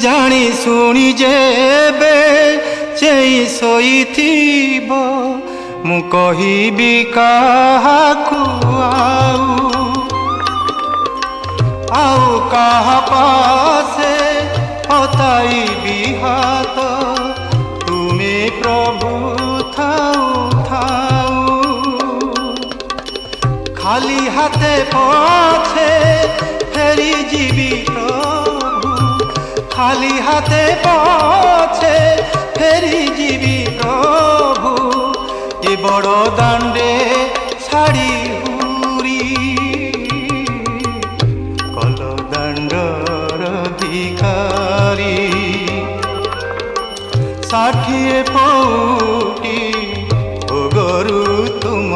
जानी शुणी जेबे चेई शोइथिब मु कहिबी काहाकु आउ काहा पासे हताइबी हाथ तुमे प्रभु थाऊ थाऊ खाली हाथे पछे फेरी जीवी प्रभु खाली हाथे पछे फेरी जीवी प्रभु ए बड़ दांडे छाड़ी हुरी कल दांडर भिखारी 60 पौटी भोगरू तुम